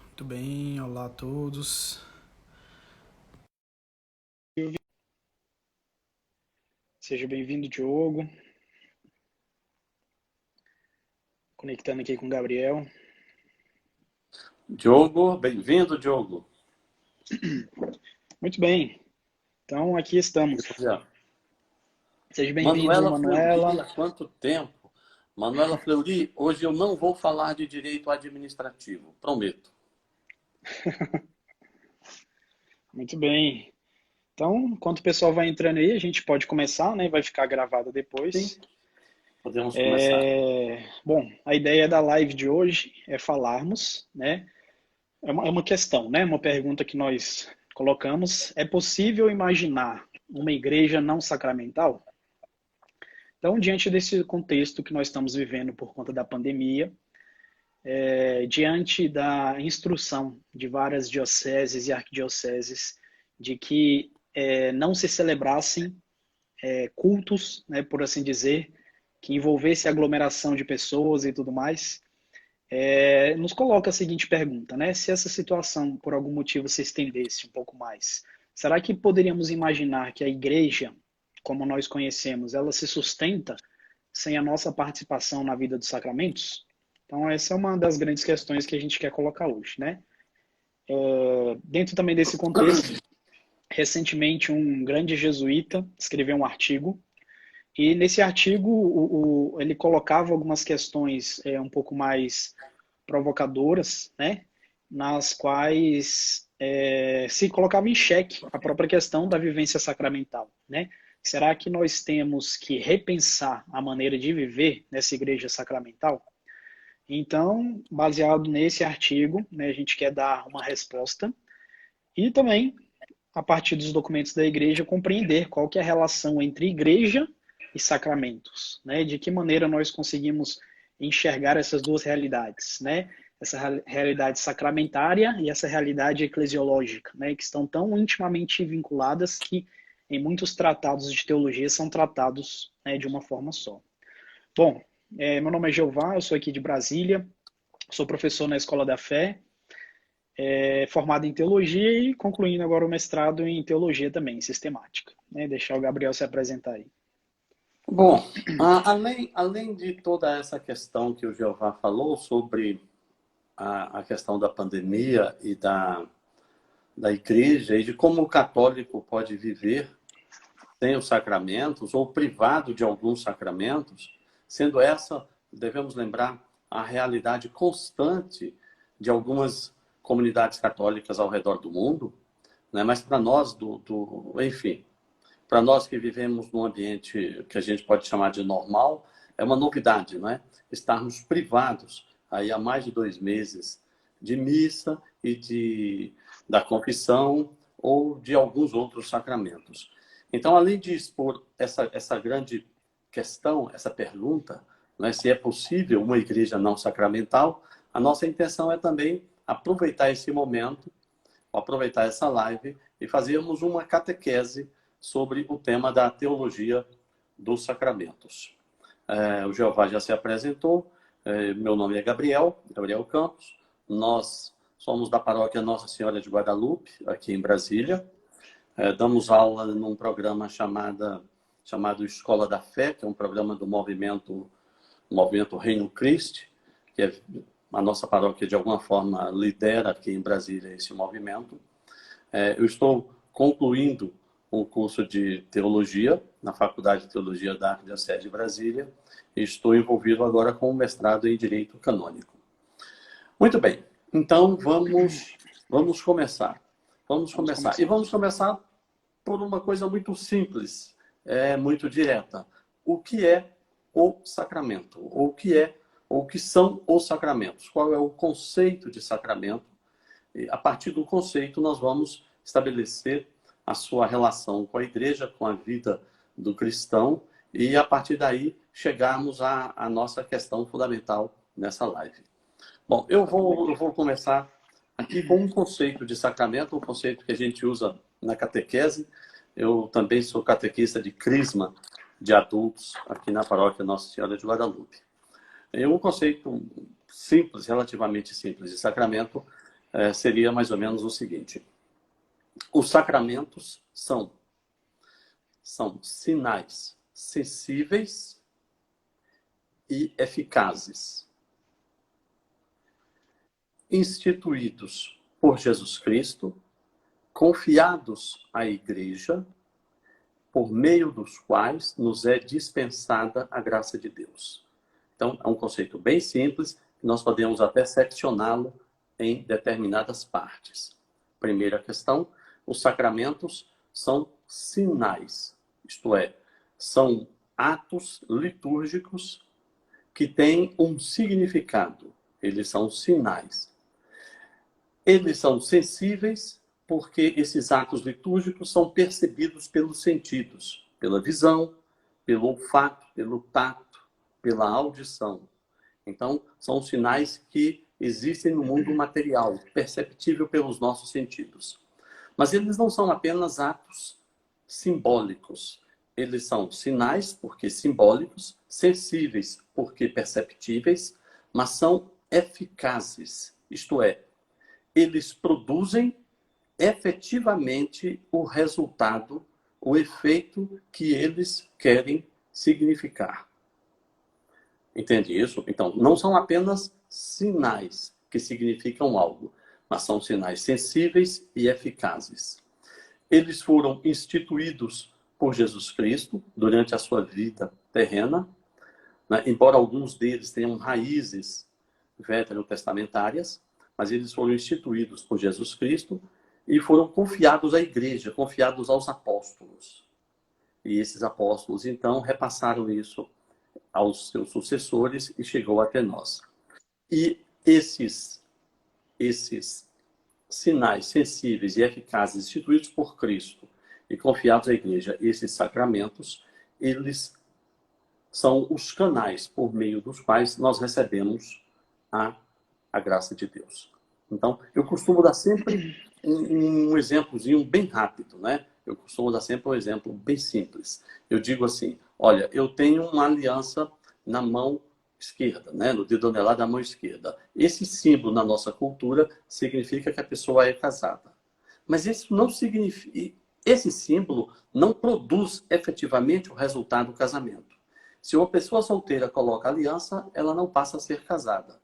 Muito bem, olá a todos. Seja bem-vindo, Diogo. Conectando aqui com o Gabriel. Diogo, bem-vindo, Diogo. Muito bem. Então, aqui estamos. Seja bem-vindo, Manuela Manuela. Fleury, há quanto tempo? Manuela Fleury, hoje eu não vou falar de direito administrativo, prometo. Muito bem. Então, enquanto o pessoal vai entrando aí, a gente pode começar, né? Vai ficar gravado depois. Sim, podemos começar. Bom, a ideia da live de hoje é falarmos, né? É uma questão, né? Uma pergunta que nós colocamos. É possível imaginar uma igreja não sacramental? Então, diante desse contexto que nós estamos vivendo por conta da pandemia, diante da instrução de várias dioceses e arquidioceses de que não se celebrassem cultos, né, por assim dizer, que envolvesse aglomeração de pessoas e tudo mais, nos coloca a seguinte pergunta, né? Se essa situação, por algum motivo, se estendesse um pouco mais, será que poderíamos imaginar que a igreja, como nós conhecemos, ela se sustenta sem a nossa participação na vida dos sacramentos? Então, essa é uma das grandes questões que a gente quer colocar hoje, né? Dentro também desse contexto, recentemente um grande jesuíta escreveu um artigo, e nesse artigo ele colocava algumas questões um pouco mais provocadoras, né? Nas quais se colocava em xeque a própria questão da vivência sacramental, né? Será que nós temos que repensar a maneira de viver nessa igreja sacramental? Então, baseado nesse artigo, né, a gente quer dar uma resposta e também, a partir dos documentos da igreja, compreender qual que é a relação entre igreja e sacramentos, né? De que maneira nós conseguimos enxergar essas duas realidades, né? Essa realidade sacramentária e essa realidade eclesiológica, né? Que estão tão intimamente vinculadas que em muitos tratados de teologia são tratados, né, de uma forma só. Bom, meu nome é Jeová, eu sou aqui de Brasília, sou professor na Escola da Fé, formado em teologia e concluindo agora o mestrado em teologia também, sistemática. Né? Deixar o Gabriel se apresentar aí. Bom, além de toda essa questão que o Jeová falou sobre a questão da pandemia e da igreja e de como o católico pode viver sem os sacramentos ou privado de alguns sacramentos, sendo essa, devemos lembrar, a realidade constante de algumas comunidades católicas ao redor do mundo, né? Mas para nós, enfim, para nós que vivemos num ambiente que a gente pode chamar de normal, é uma novidade, não é? Estarmos privados aí há mais de 2 meses de missa e da confissão ou de alguns outros sacramentos. Então, além de expor essa grande questão, essa pergunta, né, se é possível uma igreja não sacramental, a nossa intenção é também aproveitar esse momento, aproveitar essa live e fazermos uma catequese sobre o tema da teologia dos sacramentos. O Jeová já se apresentou, meu nome é Gabriel Campos, nós somos da paróquia Nossa Senhora de Guadalupe, aqui em Brasília. Damos aula num programa chamado Escola da Fé, que é um programa do movimento Reino Christi, que a nossa paróquia, de alguma forma, lidera aqui em Brasília esse movimento. Eu estou concluindo um curso de teologia na Faculdade de Teologia da Arquidiocese de Brasília e estou envolvido agora com o mestrado em Direito Canônico. Muito bem, então vamos começar. E vamos começar por uma coisa muito simples, muito direta. O que é o sacramento? Ou o que são os sacramentos? Qual é o conceito de sacramento? E, a partir do conceito, nós vamos estabelecer a sua relação com a igreja, com a vida do cristão, e a partir daí chegarmos à nossa questão fundamental nessa live. Bom, eu vou começar aqui com um conceito de sacramento, um conceito que a gente usa na catequese, Eu também sou catequista de Crisma de adultos aqui na paróquia Nossa Senhora de Guadalupe. E um conceito simples, relativamente simples, de sacramento seria mais ou menos o seguinte. Os sacramentos são sinais sensíveis e eficazes, instituídos por Jesus Cristo, confiados à Igreja, por meio dos quais nos é dispensada a graça de Deus. Então, é um conceito bem simples, nós podemos até seccioná-lo em determinadas partes. Primeira questão, os sacramentos são sinais, isto é, são atos litúrgicos que têm um significado. Eles são sinais. Eles são sensíveis porque esses atos litúrgicos são percebidos pelos sentidos, pela visão, pelo olfato, pelo tato, pela audição. Então, são sinais que existem no mundo material, perceptível pelos nossos sentidos. Mas eles não são apenas atos simbólicos. Eles são sinais, porque simbólicos, sensíveis, porque perceptíveis, mas são eficazes. Isto é, eles produzem efetivamente o resultado, o efeito que eles querem significar. Entende isso? Então, não são apenas sinais que significam algo, mas são sinais sensíveis e eficazes. Eles foram instituídos por Jesus Cristo durante a sua vida terrena, né? Embora alguns deles tenham raízes veterotestamentárias, mas eles foram instituídos por Jesus Cristo e foram confiados à igreja, confiados aos apóstolos. E esses apóstolos, então, repassaram isso aos seus sucessores e chegou até nós. E esses sinais sensíveis e eficazes instituídos por Cristo e confiados à igreja, esses sacramentos, eles são os canais por meio dos quais nós recebemos a graça de Deus. Então, eu costumo dar sempre um exemplozinho bem rápido, né? Eu costumo dar sempre um exemplo bem simples. Eu digo assim, olha, eu tenho uma aliança na mão esquerda, né? No dedo anelar da mão esquerda. Esse símbolo na nossa cultura significa que a pessoa é casada. Mas isso não significa... Esse símbolo não produz efetivamente o resultado do casamento. Se uma pessoa solteira coloca aliança, ela não passa a ser casada.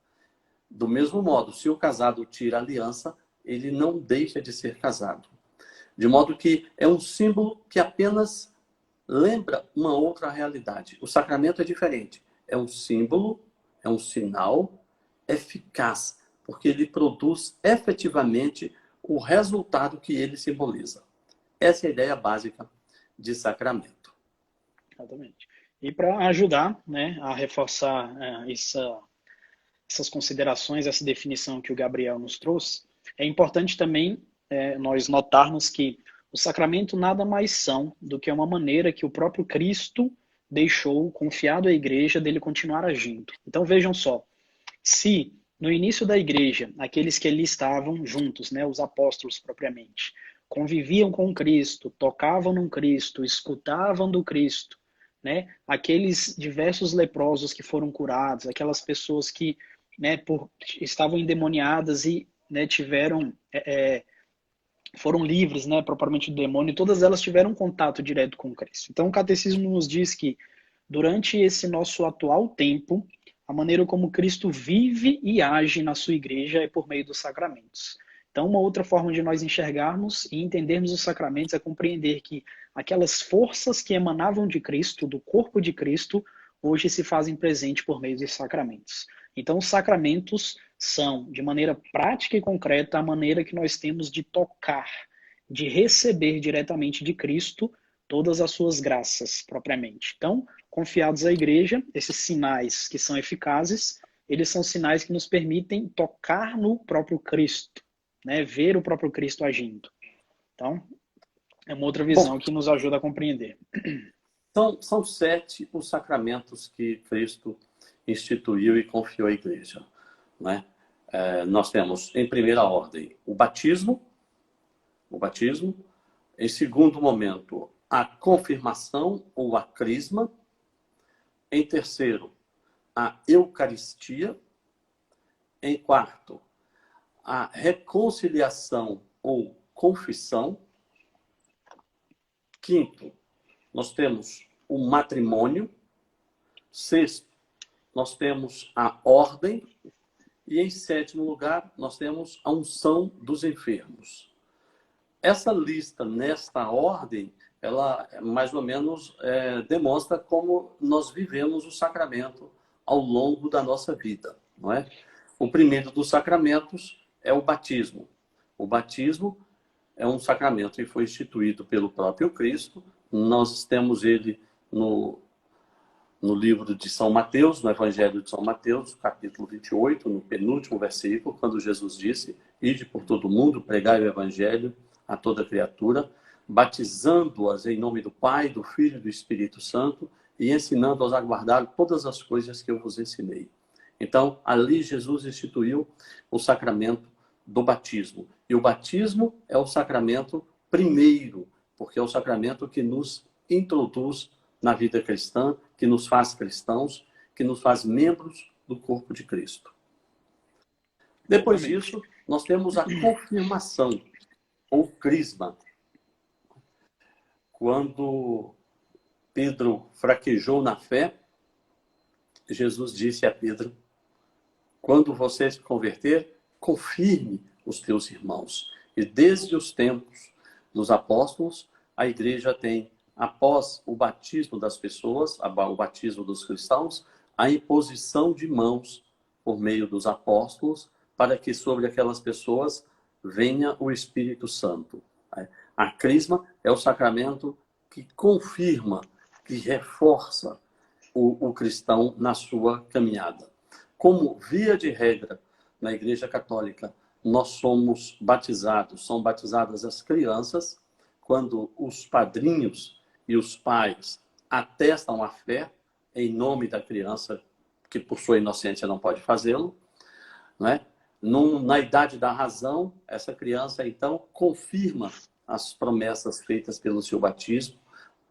Do mesmo modo, se o casado tira a aliança, ele não deixa de ser casado. De modo que é um símbolo que apenas lembra uma outra realidade. O sacramento é diferente. É um símbolo, é um sinal eficaz, porque ele produz efetivamente o resultado que ele simboliza. Essa é a ideia básica de sacramento. Exatamente. E para ajudar, né, a reforçar essas considerações, essa definição que o Gabriel nos trouxe, é importante também nós notarmos que o sacramento nada mais são do que uma maneira que o próprio Cristo deixou confiado à igreja dele continuar agindo. Então vejam só, se no início da igreja, aqueles que ali estavam juntos, né, os apóstolos propriamente, conviviam com Cristo, tocavam no Cristo, escutavam do Cristo, né, aqueles diversos leprosos que foram curados, aquelas pessoas que, né, estavam endemoniadas e, né, foram livres, né, propriamente do demônio, e todas elas tiveram contato direto com Cristo. Então o catecismo nos diz que durante esse nosso atual tempo, a maneira como Cristo vive e age na sua igreja é por meio dos sacramentos. Então, uma outra forma de nós enxergarmos e entendermos os sacramentos é compreender que aquelas forças que emanavam de Cristo, do corpo de Cristo, hoje se fazem presente por meio dos sacramentos. Então, os sacramentos são, de maneira prática e concreta, a maneira que nós temos de tocar, de receber diretamente de Cristo todas as suas graças, propriamente. Então, confiados à igreja, esses sinais que são eficazes, eles são sinais que nos permitem tocar no próprio Cristo, né? Ver o próprio Cristo agindo. Então, é uma outra visão que nos ajuda a compreender. São 7 os sacramentos que Cristo instituiu e confiou à igreja, né? Nós temos, em primeira ordem, o batismo. O batismo, Em segundo momento, a confirmação ou a crisma. Em terceiro, a Eucaristia. Em quarto, a reconciliação ou confissão. Quinto, nós temos o matrimônio. Sexto, nós temos a ordem. E em sétimo lugar, nós temos a unção dos enfermos. Essa lista, nesta ordem, ela mais ou menos demonstra como nós vivemos o sacramento ao longo da nossa vida, não é? O primeiro dos sacramentos é o batismo. O batismo é um sacramento que foi instituído pelo próprio Cristo. Nós temos ele no livro de São Mateus, no Evangelho de São Mateus, capítulo 28, no penúltimo versículo, quando Jesus disse: ide por todo mundo, pregai o Evangelho a toda criatura, batizando-as em nome do Pai, do Filho e do Espírito Santo, e ensinando-as a guardar todas as coisas que eu vos ensinei. Então, ali Jesus instituiu o sacramento do batismo. E o batismo é o sacramento primeiro, porque é o sacramento que nos introduz na vida cristã, que nos faz cristãos, que nos faz membros do corpo de Cristo. Depois disso, nós temos a confirmação, ou crisma. Quando Pedro fraquejou na fé, Jesus disse a Pedro: quando você se converter, confirme os teus irmãos. E desde os tempos dos apóstolos, a igreja tem, após o batismo das pessoas, o batismo dos cristãos, a imposição de mãos por meio dos apóstolos, para que sobre aquelas pessoas venha o Espírito Santo. A crisma é o sacramento que confirma, que reforça o cristão na sua caminhada. Como via de regra, na Igreja Católica, nós somos batizados, são batizadas as crianças, quando os padrinhos e os pais atestam a fé em nome da criança, que por sua inocência não pode fazê-lo, né? Na idade da razão, essa criança, então, confirma as promessas feitas pelo seu batismo,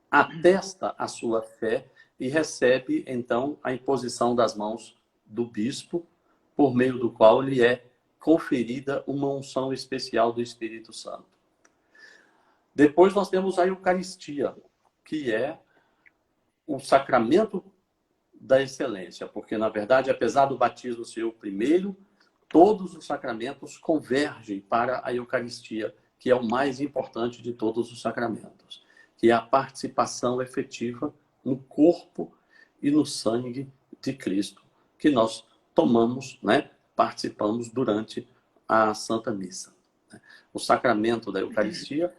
atesta a sua fé e recebe, então, a imposição das mãos do bispo, por meio do qual lhe é conferida uma unção especial do Espírito Santo. Depois nós temos a Eucaristia, que é o sacramento da excelência, porque, na verdade, apesar do batismo ser o primeiro, todos os sacramentos convergem para a Eucaristia, que é o mais importante de todos os sacramentos, que é a participação efetiva no corpo e no sangue de Cristo, que nós tomamos, né, participamos durante a Santa Missa. O sacramento da Eucaristia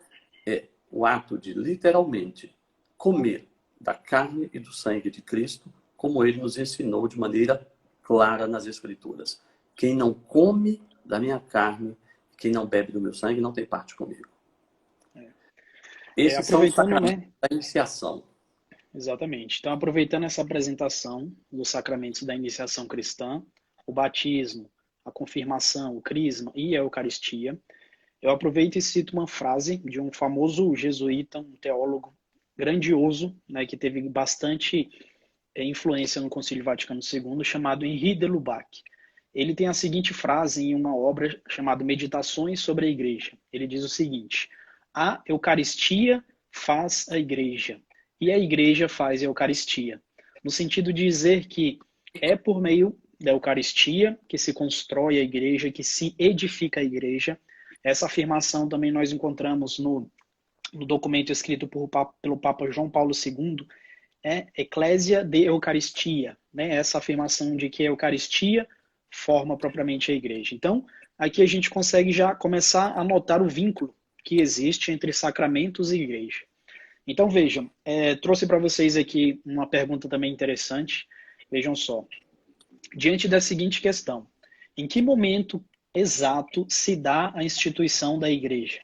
é o ato de, literalmente, comer da carne e do sangue de Cristo, como ele nos ensinou de maneira clara nas Escrituras. Quem não come da minha carne, quem não bebe do meu sangue, não tem parte comigo. Esses são os sacramentos, né, da iniciação. Exatamente. Então, aproveitando essa apresentação dos sacramentos da iniciação cristã, o batismo, a confirmação, o crisma e a Eucaristia, eu aproveito e cito uma frase de um famoso jesuíta, um teólogo grandioso, né, que teve bastante influência no Concílio Vaticano II, chamado Henri de Lubac. Ele tem a seguinte frase em uma obra chamada Meditações sobre a Igreja. Ele diz o seguinte: a Eucaristia faz a Igreja e a Igreja faz a Eucaristia. No sentido de dizer que é por meio da Eucaristia que se constrói a Igreja, que se edifica a Igreja. Essa afirmação também nós encontramos no documento escrito pelo Papa João Paulo II, Ecclesia de Eucaristia, né? Essa afirmação de que a Eucaristia forma propriamente a igreja. Então, aqui a gente consegue já começar a notar o vínculo que existe entre sacramentos e igreja. Então, vejam, trouxe para vocês aqui uma pergunta também interessante. Vejam só. Diante da seguinte questão: em que momento exato se dá a instituição da igreja?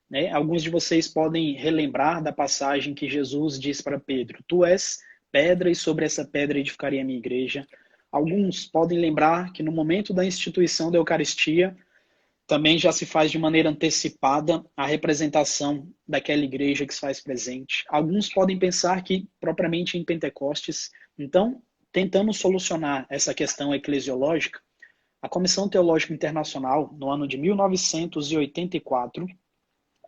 Né? Alguns de vocês podem relembrar da passagem que Jesus diz para Pedro: tu és pedra e sobre essa pedra edificarei a minha igreja. Alguns podem lembrar que no momento da instituição da Eucaristia, também já se faz de maneira antecipada a representação daquela igreja que se faz presente. Alguns podem pensar que propriamente em Pentecostes. Então, tentando solucionar essa questão eclesiológica, a Comissão Teológica Internacional, no ano de 1984,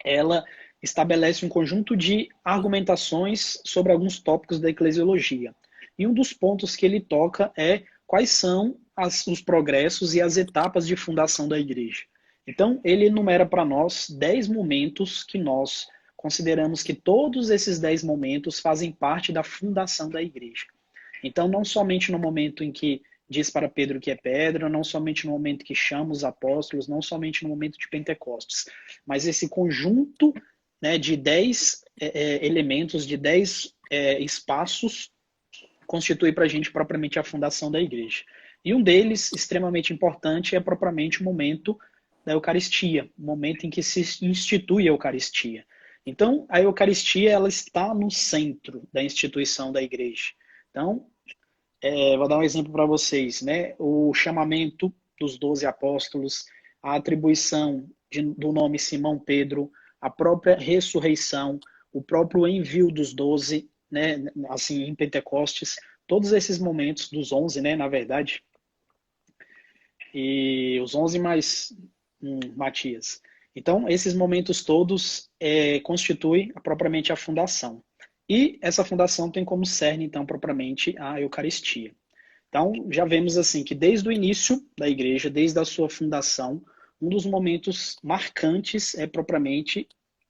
ela estabelece um conjunto de argumentações sobre alguns tópicos da eclesiologia. E um dos pontos que ele toca é quais são os progressos e as etapas de fundação da igreja. Então, ele enumera para nós 10 momentos que nós consideramos que todos esses 10 momentos fazem parte da fundação da igreja. Então, não somente no momento em que diz para Pedro que é pedra, não somente no momento que chama os apóstolos, não somente no momento de Pentecostes, mas esse conjunto, né, de 10 elementos, de 10 espaços, constitui para a gente propriamente a fundação da igreja. E um deles, extremamente importante, é propriamente o momento da Eucaristia, o momento em que se institui a Eucaristia. Então, a Eucaristia ela está no centro da instituição da igreja. Então, vou dar um exemplo para vocês, né? O chamamento dos 12 apóstolos, a atribuição do nome Simão Pedro, a própria ressurreição, o próprio envio dos 12, né? Assim, em Pentecostes, todos esses momentos, dos 11, né? Na verdade, e os 11 mais Matias. Então, esses momentos todos constituem propriamente a fundação. E essa fundação tem como cerne, então, propriamente a Eucaristia. Então, já vemos assim que desde o início da igreja, desde a sua fundação, um dos momentos marcantes é propriamente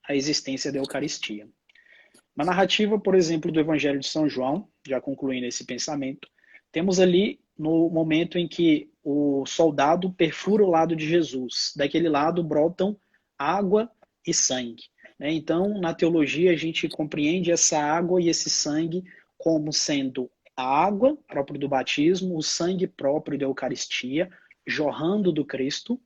a existência da Eucaristia. Na narrativa, por exemplo, do Evangelho de São João, já concluindo esse pensamento, temos ali no momento em que o soldado perfura o lado de Jesus. Daquele lado brotam água e sangue. Então, na teologia, a gente compreende essa água e esse sangue como sendo a água própria do batismo, o sangue próprio da Eucaristia, jorrando do Cristo,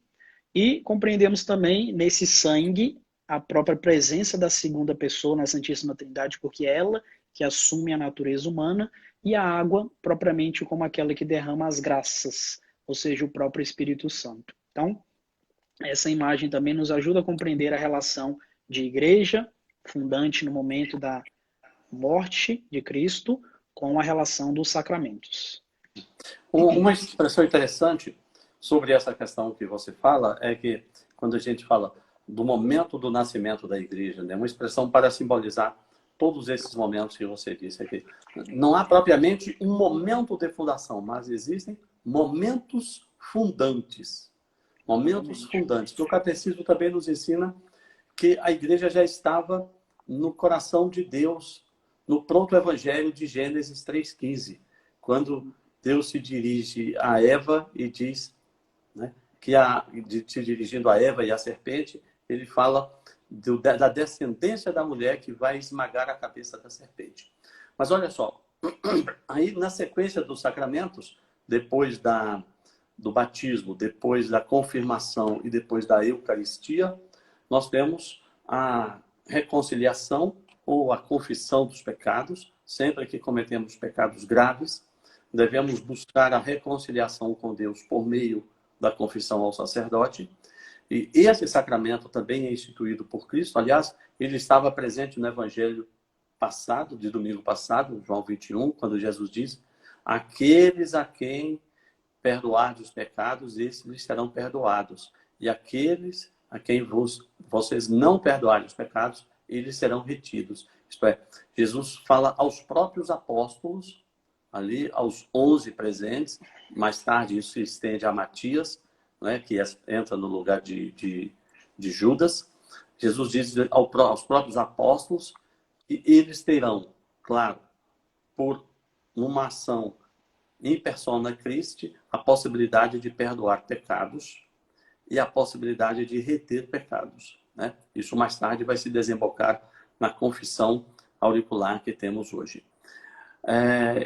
e compreendemos também nesse sangue a própria presença da segunda pessoa na Santíssima Trindade, porque é ela que assume a natureza humana, e a água propriamente como aquela que derrama as graças, ou seja, o próprio Espírito Santo. Então, essa imagem também nos ajuda a compreender a relação de igreja, fundante no momento da morte de Cristo, com a relação dos sacramentos. Uma expressão interessante sobre essa questão que você fala é que, quando a gente fala do momento do nascimento da igreja, né, uma expressão para simbolizar todos esses momentos que você disse aqui. Não há propriamente um momento de fundação, mas existem momentos fundantes. Momentos fundantes. O catecismo também nos ensina que a igreja já estava no coração de Deus, no pronto evangelho de Gênesis 3,15, quando Deus se dirige a Eva e diz, né, que se dirigindo a Eva e à serpente, ele fala da descendência da mulher que vai esmagar a cabeça da serpente. Mas olha só, aí na sequência dos sacramentos, depois do batismo, depois da confirmação e depois da Eucaristia, nós temos a reconciliação ou a confissão dos pecados. Sempre que cometemos pecados graves, devemos buscar a reconciliação com Deus por meio da confissão ao sacerdote. E esse sacramento também é instituído por Cristo. Aliás, ele estava presente no Evangelho passado, de domingo passado, João 21, quando Jesus diz: aqueles a quem perdoardes os pecados, esses lhes serão perdoados. E aqueles a quem vocês não perdoarem os pecados, eles serão retidos. Isto é, Jesus fala aos próprios apóstolos, ali aos 11 presentes. Mais tarde isso se estende a Matias, né, que entra no lugar de Judas. Jesus diz aos próprios apóstolos que eles terão, claro, por uma ação in persona Christi, a possibilidade de perdoar pecados e a possibilidade de reter pecados, né? Isso mais tarde vai se desembocar na confissão auricular que temos hoje.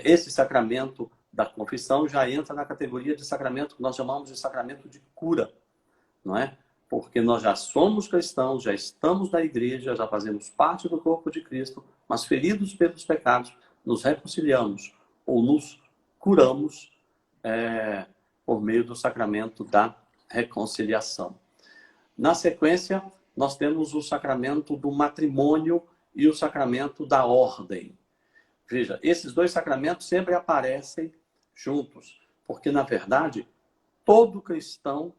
Esse sacramento da confissão já entra na categoria de sacramento que nós chamamos de sacramento de cura, não é? Porque nós já somos cristãos, já estamos na igreja, já fazemos parte do corpo de Cristo, mas feridos pelos pecados, nos reconciliamos ou nos curamos por meio do sacramento da reconciliação. Na sequência, nós temos o sacramento do matrimônio e o sacramento da ordem. Veja, esses dois sacramentos sempre aparecem juntos, porque, na verdade, todo cristão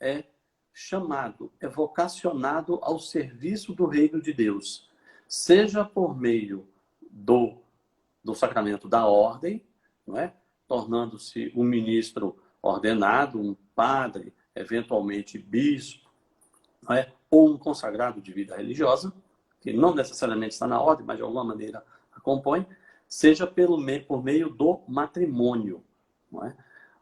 é chamado, é vocacionado ao serviço do reino de Deus, seja por meio do sacramento da ordem, não é? Tornando-se um ministro ordenado, um padre, eventualmente bispo, não é? Ou um consagrado de vida religiosa, que não necessariamente está na ordem, mas de alguma maneira a compõe, seja por meio do matrimônio. Não é?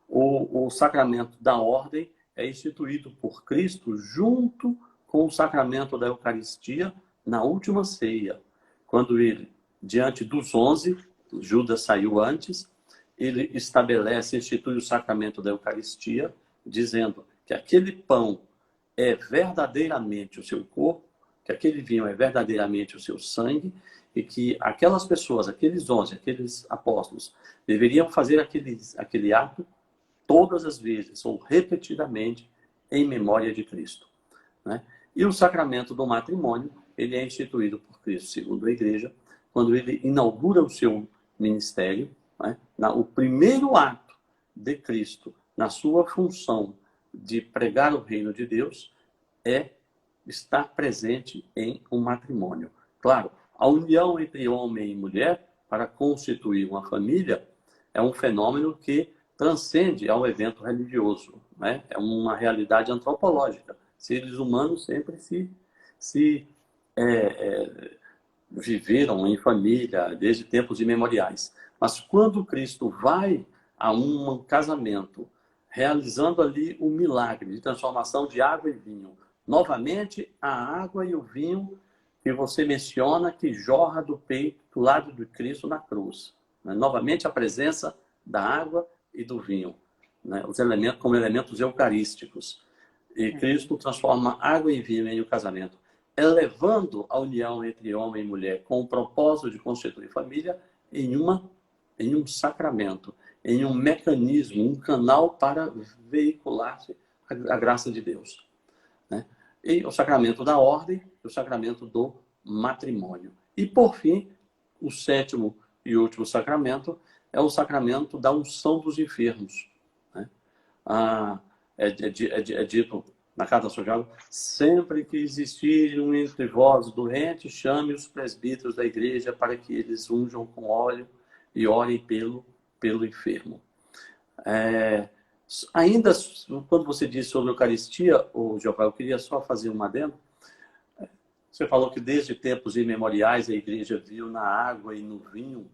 O sacramento da ordem é instituído por Cristo junto com o sacramento da Eucaristia na última ceia, quando ele, diante dos 11, Judas saiu antes, ele estabelece, institui o sacramento da Eucaristia, dizendo que aquele pão é verdadeiramente o seu corpo, que aquele vinho é verdadeiramente o seu sangue, e que aquelas pessoas, aqueles 11, aqueles apóstolos, deveriam fazer aquele ato todas as vezes, ou repetidamente, em memória de Cristo. Né? E o sacramento do matrimônio, ele é instituído por Cristo, segundo a Igreja, quando ele inaugura o seu ministério, né? O primeiro ato de Cristo, na sua função de pregar o reino de Deus, é estar presente em um matrimônio. Claro, a união entre homem e mulher, para constituir uma família, é um fenômeno que transcende ao evento religioso. Né? É uma realidade antropológica. Seres humanos sempre viveram em família desde tempos imemoriais. Mas quando Cristo vai a um casamento, realizando ali o milagre de transformação de água e vinho, novamente a água e o vinho que você menciona que jorra do peito do lado de Cristo na cruz. Né? Novamente a presença da água e do vinho, né? Os elementos como elementos eucarísticos. E Cristo transforma água e vinho em um casamento, elevando a união entre homem e mulher com o propósito de constituir família em um sacramento, em um mecanismo, um canal para veicular-se a graça de Deus. Né? E o sacramento da ordem e o sacramento do matrimônio. E, por fim, o sétimo e último sacramento é o sacramento da unção dos enfermos. Né? É dito na Carta a São Tiago: sempre que existir um entre vós doente, chame os presbíteros da igreja para que eles unjam com óleo e orem pelo enfermo. Ainda quando você disse sobre a Eucaristia, Jeová, eu queria só fazer um adendo. Você falou que desde tempos imemoriais a igreja viu na água e no vinho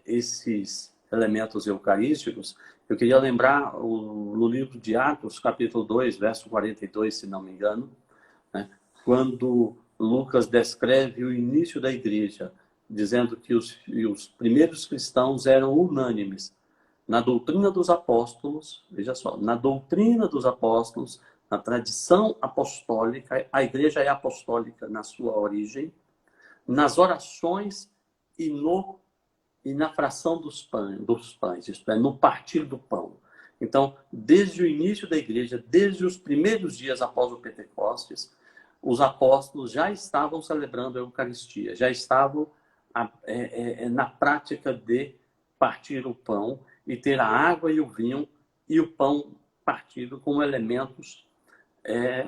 esses elementos eucarísticos. Eu queria lembrar no livro de Atos, capítulo 2, verso 42, se não me engano, né, quando Lucas descreve o início da igreja, dizendo que os primeiros cristãos eram unânimes na doutrina dos apóstolos, veja só, na doutrina dos apóstolos, na tradição apostólica, a igreja é apostólica na sua origem, nas orações e na fração dos pães, isto é, no partir do pão. Então, desde o início da igreja, desde os primeiros dias após o Pentecostes, os apóstolos já estavam celebrando a Eucaristia, já estavam na prática de partir o pão e ter a água e o vinho e o pão partido como elementos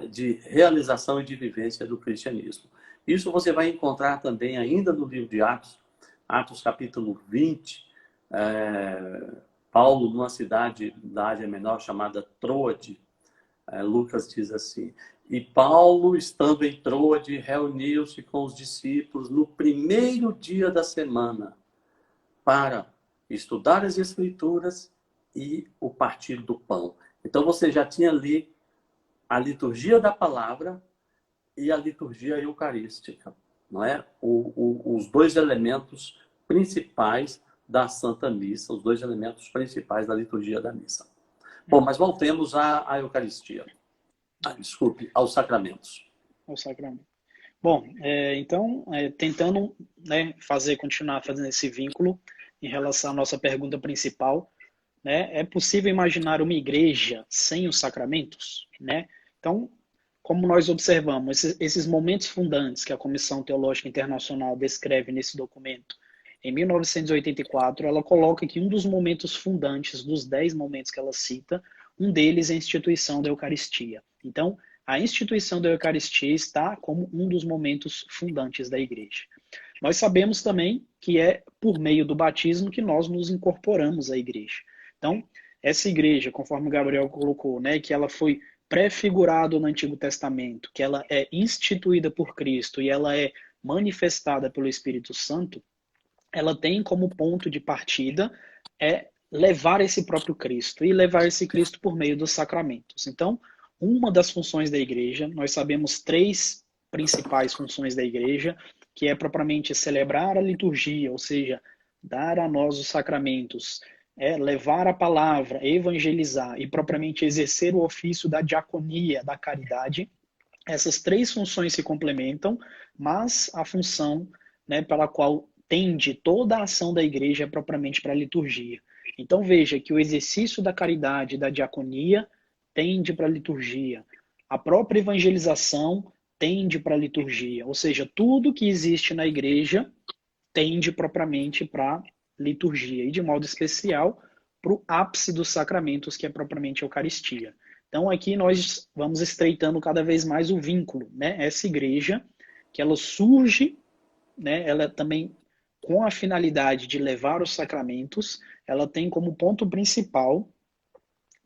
de realização e de vivência do cristianismo. Isso você vai encontrar também ainda no livro de Atos, Atos capítulo 20, Paulo, numa cidade da Ásia Menor chamada Troade, Lucas diz assim: e Paulo, estando em Troade, reuniu-se com os discípulos no primeiro dia da semana para estudar as Escrituras e o partir do pão. Então você já tinha ali a liturgia da palavra e a liturgia eucarística, não é? Os dois elementos principais da Santa Missa, os dois elementos principais da liturgia da missa. Bom, mas voltemos à Eucaristia. Desculpe, aos sacramentos. Ao sacramento. Bom, então, tentando, né, continuar fazendo esse vínculo em relação à nossa pergunta principal, né, é possível imaginar uma igreja sem os sacramentos? Né? Então, como nós observamos, esses momentos fundantes que a Comissão Teológica Internacional descreve nesse documento, em 1984, ela coloca que um dos momentos fundantes, dos 10 momentos que ela cita, um deles é a instituição da Eucaristia. Então, a instituição da Eucaristia está como um dos momentos fundantes da Igreja. Nós sabemos também que é por meio do batismo que nós nos incorporamos à Igreja. Então, essa Igreja, conforme o Gabriel colocou, né, que ela foi prefigurada no Antigo Testamento, que ela é instituída por Cristo e ela é manifestada pelo Espírito Santo, ela tem como ponto de partida levar esse próprio Cristo, e levar esse Cristo por meio dos sacramentos. Então, uma das funções da igreja, nós sabemos 3 principais funções da igreja, que é propriamente celebrar a liturgia, ou seja, dar a nós os sacramentos, levar a palavra, evangelizar e propriamente exercer o ofício da diaconia, da caridade. Essas 3 funções se complementam, mas a função, né, pela qual tende toda a ação da igreja é propriamente para a liturgia. Então veja que o exercício da caridade e da diaconia tende para a liturgia. A própria evangelização tende para a liturgia. Ou seja, tudo que existe na igreja tende propriamente para a liturgia. E de modo especial para o ápice dos sacramentos, que é propriamente a Eucaristia. Então aqui nós vamos estreitando cada vez mais o vínculo, né? Essa igreja, que ela surge, né? Ela também com a finalidade de levar os sacramentos, ela tem como ponto principal,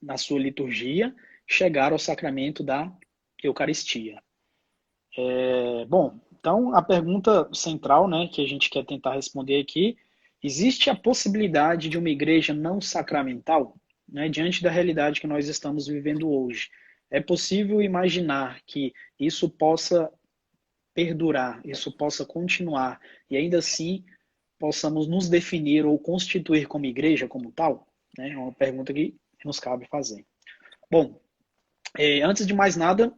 na sua liturgia, chegar ao sacramento da Eucaristia. Bom, então a pergunta central, né, que a gente quer tentar responder aqui, existe a possibilidade de uma igreja não sacramental, né, diante da realidade que nós estamos vivendo hoje? É possível imaginar que isso possa perdurar, isso possa continuar, e ainda assim possamos nos definir ou constituir como igreja como tal? Né? É uma pergunta que nos cabe fazer. Bom, antes de mais nada,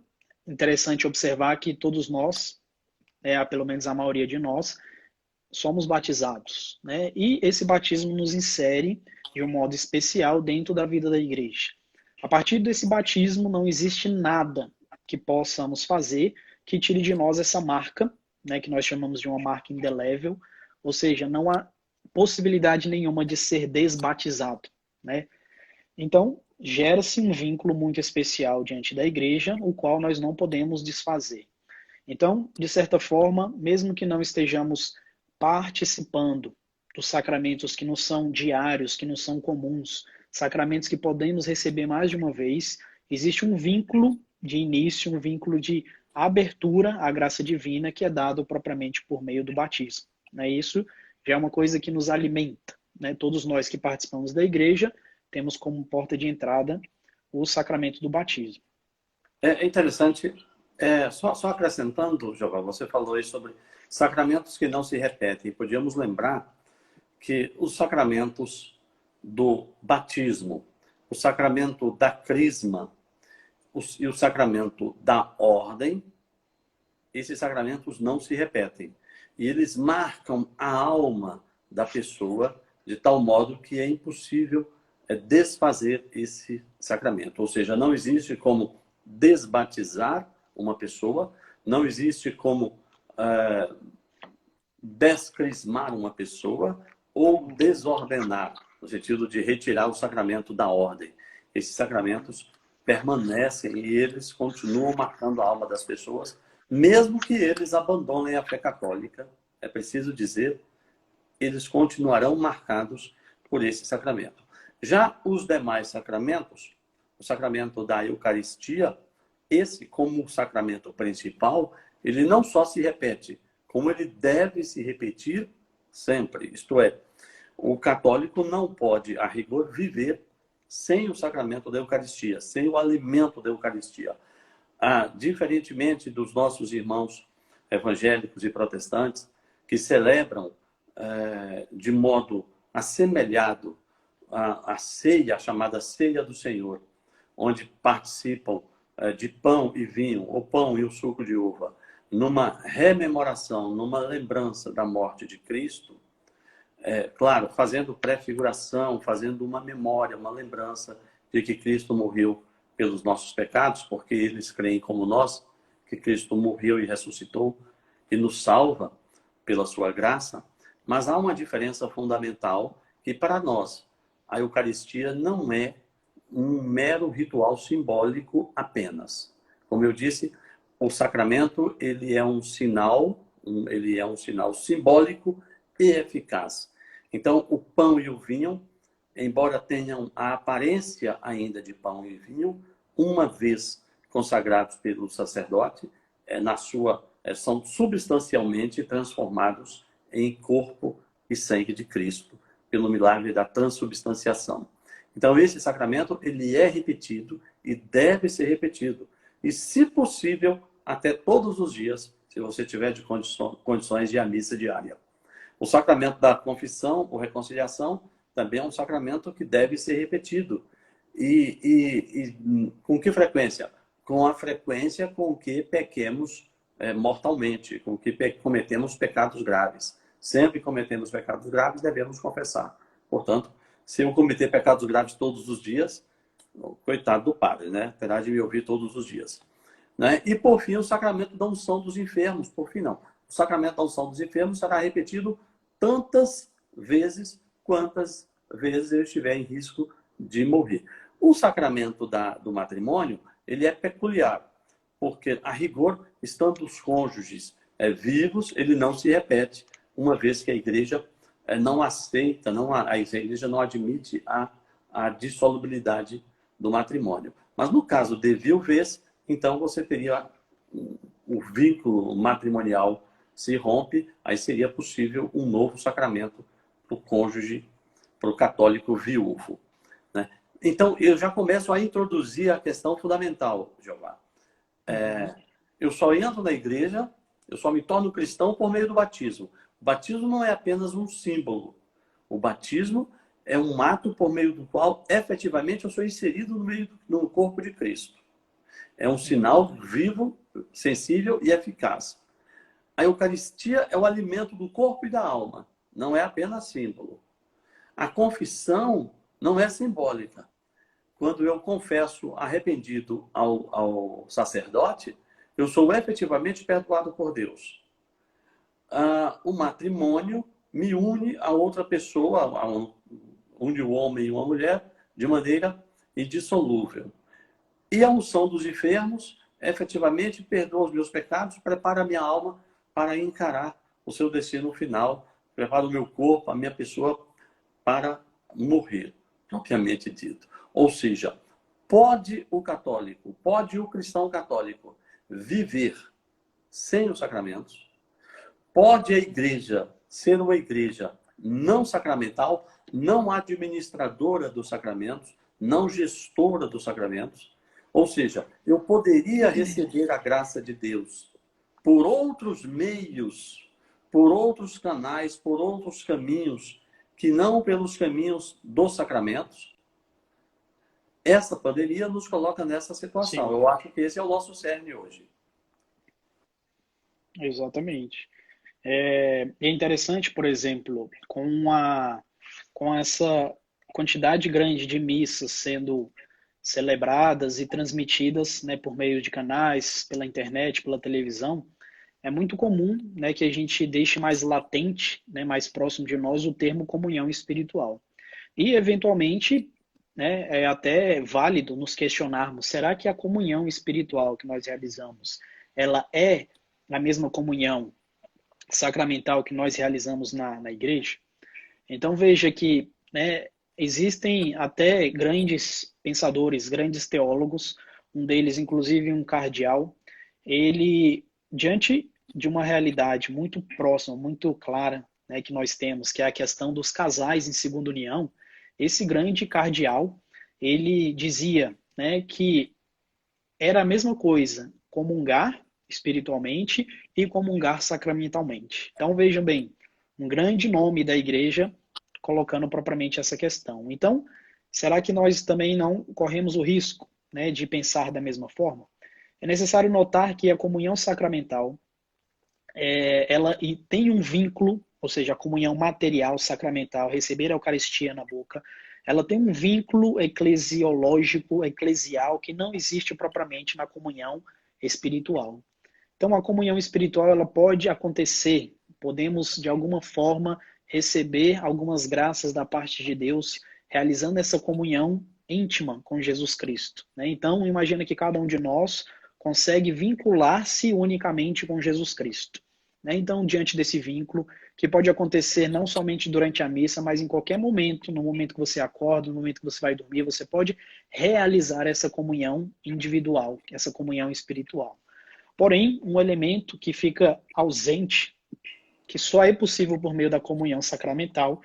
interessante observar que todos nós, pelo menos a maioria de nós, somos batizados, né? E esse batismo nos insere de um modo especial dentro da vida da igreja. A partir desse batismo não existe nada que possamos fazer que tire de nós essa marca, né, que nós chamamos de uma marca indelével, ou seja, não há possibilidade nenhuma de ser desbatizado, né? Então, gera-se um vínculo muito especial diante da igreja, o qual nós não podemos desfazer. Então, de certa forma, mesmo que não estejamos participando dos sacramentos que nos são diários, que nos são comuns, sacramentos que podemos receber mais de uma vez, existe um vínculo de início, um vínculo de abertura à graça divina que é dado propriamente por meio do batismo. Isso já é uma coisa que nos alimenta. Todos nós que participamos da igreja temos como porta de entrada o sacramento do batismo. É interessante, só acrescentando, Jeová, você falou aí sobre sacramentos que não se repetem. Podíamos lembrar que os sacramentos do batismo, o sacramento da crisma e o sacramento da ordem, esses sacramentos não se repetem. E eles marcam a alma da pessoa de tal modo que é impossível desfazer esse sacramento. Ou seja, não existe como desbatizar uma pessoa, não existe como descrismar uma pessoa ou desordenar, no sentido de retirar o sacramento da ordem. Esses sacramentos permanecem e eles continuam marcando a alma das pessoas, mesmo que eles abandonem a fé católica. É preciso dizer, eles continuarão marcados por esse sacramento. Já os demais sacramentos, o sacramento da Eucaristia, esse como sacramento principal, ele não só se repete, como ele deve se repetir sempre. Isto é, o católico não pode, a rigor, viver sem o sacramento da Eucaristia, sem o alimento da Eucaristia. Diferentemente dos nossos irmãos evangélicos e protestantes, que celebram de modo assemelhado a ceia, a chamada ceia do Senhor, onde participam de pão e vinho, o pão e o suco de uva, numa rememoração, numa lembrança da morte de Cristo, claro, fazendo pré-figuração, fazendo uma memória, uma lembrança de que Cristo morreu pelos nossos pecados, porque eles creem como nós, que Cristo morreu e ressuscitou e nos salva pela sua graça. Mas há uma diferença fundamental que para nós a Eucaristia não é um mero ritual simbólico apenas. Como eu disse, o sacramento ele é um sinal simbólico e eficaz. Então, o pão e o vinho, embora tenham a aparência ainda de pão e vinho, uma vez consagrados pelo sacerdote, são substancialmente transformados em corpo e sangue de Cristo, pelo milagre da transubstanciação. Então, esse sacramento ele é repetido e deve ser repetido. E, se possível, até todos os dias, se você tiver de condições de ir à missa diária. O sacramento da confissão ou reconciliação também é um sacramento que deve ser repetido. E com que frequência? Com a frequência com que pequemos mortalmente, com que cometemos pecados graves. Sempre cometemos pecados graves, devemos confessar. Portanto, se eu cometer pecados graves todos os dias, coitado do padre, né? Terá de me ouvir todos os dias. Né? E, por fim, o sacramento da unção dos enfermos. Por fim, não. O sacramento da unção dos enfermos será repetido tantas vezes quantas vezes eu estiver em risco de morrer. O sacramento do matrimônio, ele é peculiar, porque, a rigor, estando os cônjuges vivos, ele não se repete, uma vez que a igreja não aceita, a igreja não admite a dissolubilidade do matrimônio. Mas no caso de viuvez, então você teria o vínculo matrimonial se rompe, aí seria possível um novo sacramento para o cônjuge, para o católico viúvo. Né? Então, eu já começo a introduzir a questão fundamental, Jeová. Eu só entro na igreja, eu só me torno cristão por meio do batismo. O batismo não é apenas um símbolo. O batismo é um ato por meio do qual, efetivamente, eu sou inserido no corpo de Cristo. É um sinal vivo, sensível e eficaz. A Eucaristia é o alimento do corpo e da alma. Não é apenas símbolo. A confissão não é simbólica. Quando eu confesso arrependido ao sacerdote, eu sou efetivamente perdoado por Deus. O matrimônio me une a outra pessoa, une o homem e uma mulher, de maneira indissolúvel. E a unção dos enfermos, efetivamente, perdoa os meus pecados, prepara a minha alma para encarar o seu destino final, prepara o meu corpo, a minha pessoa, para morrer, propriamente dito. Ou seja, pode o cristão católico viver sem os sacramentos? Pode a igreja ser uma igreja não sacramental, não administradora dos sacramentos, não gestora dos sacramentos? Ou seja, eu poderia receber a graça de Deus por outros meios, por outros canais, por outros caminhos, que não pelos caminhos dos sacramentos? Essa pandemia nos coloca nessa situação. Sim. Eu acho que esse é o nosso cerne hoje. Exatamente. É interessante, por exemplo, com essa quantidade grande de missas sendo celebradas e transmitidas, né, por meio de canais, pela internet, pela televisão, é muito comum, né, que a gente deixe mais latente, né, mais próximo de nós, o termo comunhão espiritual. E, eventualmente, né, é até válido nos questionarmos, será que a comunhão espiritual que nós realizamos, ela é a mesma comunhão sacramental que nós realizamos na igreja? Então, veja que, né, existem até grandes pensadores, grandes teólogos, um deles, inclusive, um cardeal, ele, diante de uma realidade muito próxima, muito clara, né, que nós temos, que é a questão dos casais em segunda união, esse grande cardeal, ele dizia, né, que era a mesma coisa comungar espiritualmente e comungar sacramentalmente. Então, vejam bem, um grande nome da igreja colocando propriamente essa questão. Então, será que nós também não corremos o risco, né, de pensar da mesma forma? É necessário notar que a comunhão sacramental, ela tem um vínculo, ou seja, a comunhão material, sacramental, receber a Eucaristia na boca, ela tem um vínculo eclesiológico, eclesial, que não existe propriamente na comunhão espiritual. Então, a comunhão espiritual ela pode acontecer, podemos, de alguma forma, receber algumas graças da parte de Deus, realizando essa comunhão íntima com Jesus Cristo. Né? Então, imagina que cada um de nós consegue vincular-se unicamente com Jesus Cristo. Né? Então, diante desse vínculo, que pode acontecer não somente durante a missa, mas em qualquer momento, no momento que você acorda, no momento que você vai dormir, você pode realizar essa comunhão individual, essa comunhão espiritual. Porém, um elemento que fica ausente, que só é possível por meio da comunhão sacramental,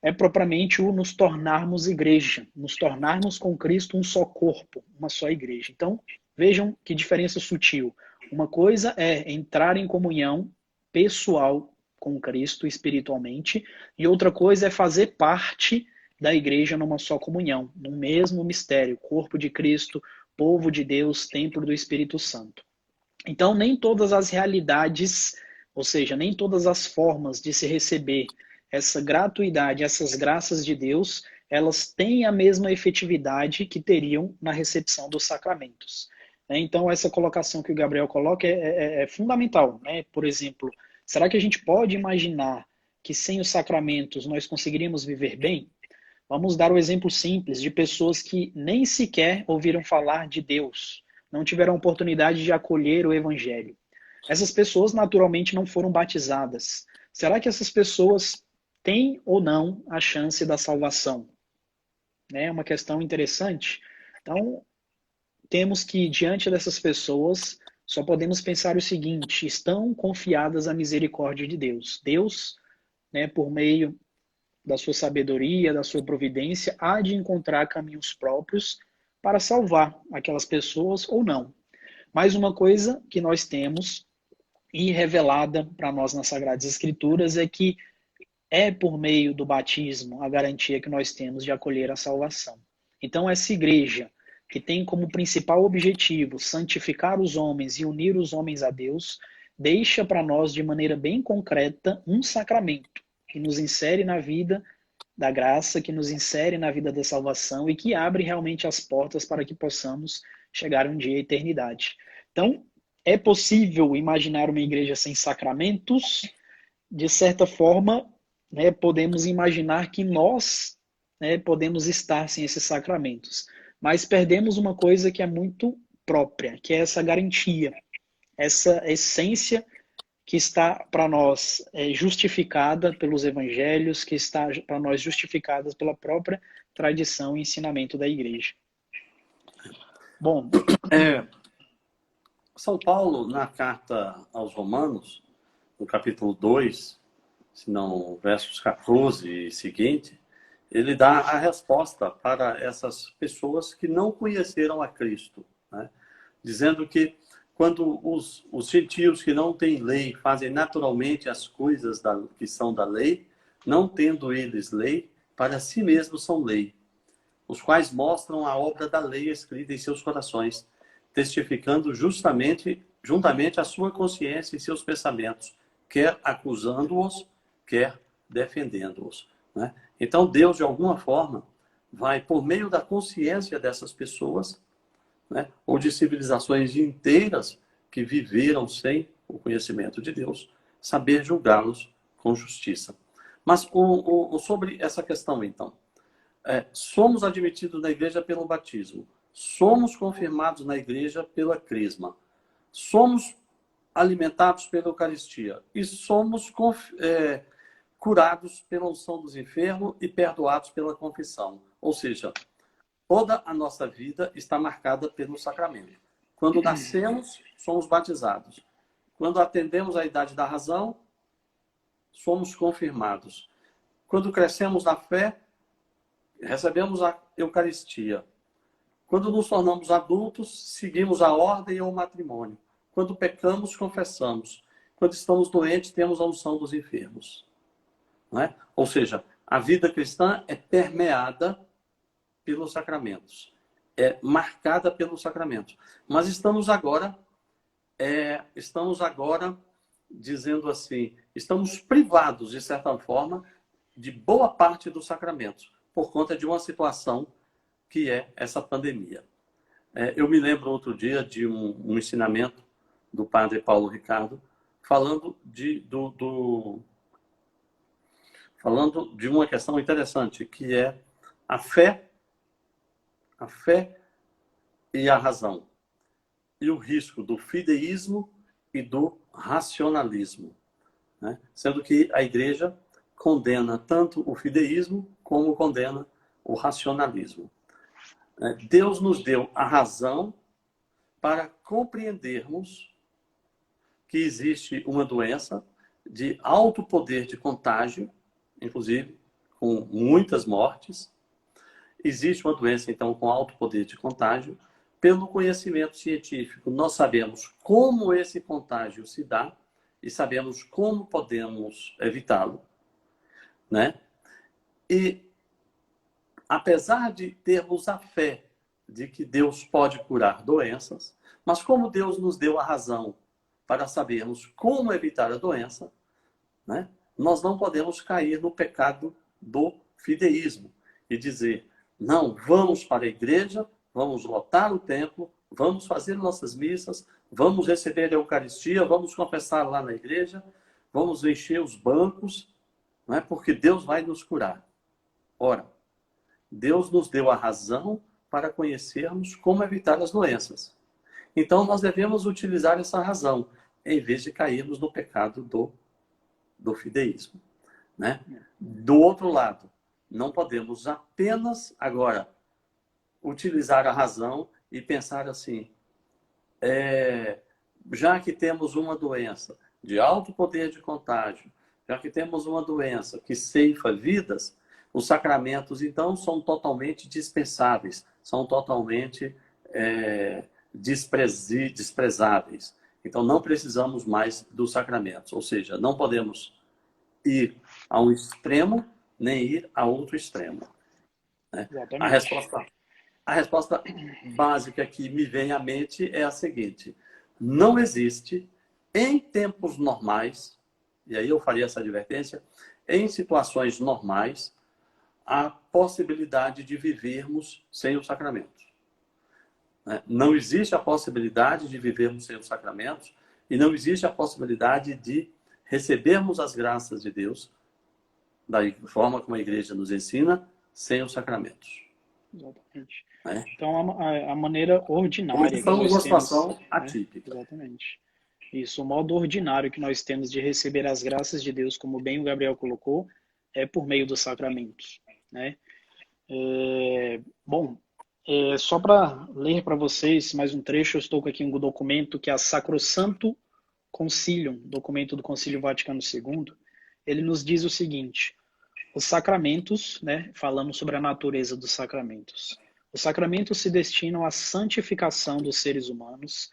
é propriamente o nos tornarmos igreja, nos tornarmos com Cristo um só corpo, uma só igreja. Então, vejam que diferença sutil. Uma coisa é entrar em comunhão pessoal com Cristo espiritualmente, e outra coisa é fazer parte da igreja numa só comunhão, no mesmo mistério, corpo de Cristo, povo de Deus, templo do Espírito Santo. Então, nem todas as realidades, ou seja, nem todas as formas de se receber essa gratuidade, essas graças de Deus, elas têm a mesma efetividade que teriam na recepção dos sacramentos. Então, essa colocação que o Gabriel coloca é fundamental. Né? Por exemplo, será que a gente pode imaginar que sem os sacramentos nós conseguiríamos viver bem? Vamos dar o exemplo simples de pessoas que nem sequer ouviram falar de Deus, não tiveram a oportunidade de acolher o Evangelho. Essas pessoas naturalmente não foram batizadas. Será que essas pessoas têm ou não a chance da salvação? É uma questão interessante. Então, temos que, diante dessas pessoas, só podemos pensar o seguinte: estão confiadas à misericórdia de Deus. Deus, né, por meio da sua sabedoria, da sua providência, há de encontrar caminhos próprios para salvar aquelas pessoas ou não. Mais uma coisa que nós temos e revelada para nós nas Sagradas Escrituras é que é por meio do batismo a garantia que nós temos de acolher a salvação. Então, essa igreja que tem como principal objetivo santificar os homens e unir os homens a Deus, deixa para nós de maneira bem concreta um sacramento que nos insere na vida da graça, que nos insere na vida da salvação e que abre realmente as portas para que possamos chegar um dia à eternidade. Então, é possível imaginar uma igreja sem sacramentos? De certa forma, né, podemos imaginar que nós, né, podemos estar sem esses sacramentos. Mas perdemos uma coisa que é muito própria, que é essa garantia, essa essência que está para nós justificada pelos evangelhos, que está para nós justificada pela própria tradição e ensinamento da igreja. Bom, São Paulo, na carta aos Romanos, no capítulo 2, se não versos 14 e seguinte, ele dá a resposta para essas pessoas que não conheceram a Cristo, né? Dizendo que quando os gentios que não têm lei fazem naturalmente as coisas que são da lei, não tendo eles lei, para si mesmos são lei, os quais mostram a obra da lei escrita em seus corações, testificando juntamente a sua consciência e seus pensamentos, quer acusando-os, quer defendendo-os. Né? Então, Deus, de alguma forma, vai, por meio da consciência dessas pessoas, né, ou de civilizações inteiras que viveram sem o conhecimento de Deus, saber julgá-los com justiça. Mas sobre essa questão, então, somos admitidos na igreja pelo batismo, somos confirmados na igreja pela crisma, somos alimentados pela Eucaristia e somos curados pela unção dos enfermos e perdoados pela confissão. Ou seja, toda a nossa vida está marcada pelo sacramento. Quando nascemos, somos batizados. Quando atendemos à idade da razão, somos confirmados. Quando crescemos na fé, recebemos a Eucaristia. Quando nos tornamos adultos, seguimos a ordem ou o matrimônio. Quando pecamos, confessamos. Quando estamos doentes, temos a unção dos enfermos. Não é? Ou seja, a vida cristã é permeada pelos sacramentos. É marcada pelos sacramentos. Mas estamos agora dizendo assim, estamos privados, de certa forma, de boa parte dos sacramentos. por conta de uma situação que é essa pandemia. Eu me lembro outro dia de um ensinamento do padre Paulo Ricardo, falando falando de uma questão interessante, que é a fé e a razão, e o risco do fideísmo e do racionalismo, né? Sendo que a Igreja condena tanto o fideísmo como condena o racionalismo. Deus nos deu a razão para compreendermos que existe uma doença de alto poder de contágio, inclusive com muitas mortes. Existe uma doença, então, com alto poder de contágio. Pelo conhecimento científico, nós sabemos como esse contágio se dá e sabemos como podemos evitá-lo, né? E, apesar de termos a fé de que Deus pode curar doenças, mas como Deus nos deu a razão para sabermos como evitar a doença, né, nós não podemos cair no pecado do fideísmo e dizer, não, vamos para a igreja, vamos lotar o templo, vamos fazer nossas missas, vamos receber a Eucaristia, vamos confessar lá na igreja, vamos encher os bancos, não é? Porque Deus vai nos curar. Ora, Deus nos deu a razão para conhecermos como evitar as doenças. Então, nós devemos utilizar essa razão, em vez de cairmos no pecado do fideísmo, né? Do outro lado, não podemos apenas, agora, utilizar a razão e pensar assim, já que temos uma doença de alto poder de contágio, já que temos uma doença que ceifa vidas, os sacramentos, então, são totalmente dispensáveis, são totalmente desprezáveis. Então, não precisamos mais dos sacramentos. Ou seja, não podemos ir a um extremo, nem ir a outro extremo, né? A resposta básica que me vem à mente é a seguinte. Não existe, em tempos normais, e aí eu faria essa advertência, em situações normais, a possibilidade de vivermos sem os sacramentos. Não existe a possibilidade de vivermos sem os sacramentos e não existe a possibilidade de recebermos as graças de Deus da forma como a igreja nos ensina, sem os sacramentos. Exatamente. Então, a maneira ordinária que nós uma situação atípica. Exatamente. Isso, o modo ordinário que nós temos de receber as graças de Deus, como bem o Gabriel colocou, é por meio dos sacramentos, né? Só para ler para vocês mais um trecho, eu estou com aqui um documento que é a Sacrosanto Concilium, documento do Concílio Vaticano II. Ele nos diz o seguinte: os sacramentos, né, falando sobre a natureza dos sacramentos. Os sacramentos se destinam à santificação dos seres humanos,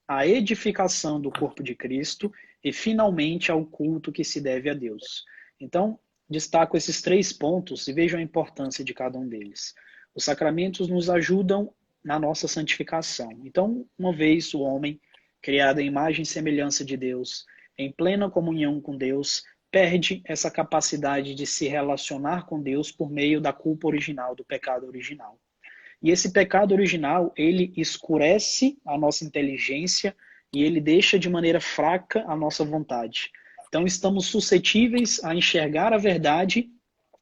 à edificação do corpo de Cristo e, finalmente, ao culto que se deve a Deus. Então, destaco esses 3 pontos e vejam a importância de cada um deles. Os sacramentos nos ajudam na nossa santificação. Então, uma vez o homem, criado à imagem e semelhança de Deus, em plena comunhão com Deus, perde essa capacidade de se relacionar com Deus por meio da culpa original, do pecado original. E esse pecado original, ele escurece a nossa inteligência e ele deixa de maneira fraca a nossa vontade. Então, estamos suscetíveis a enxergar a verdade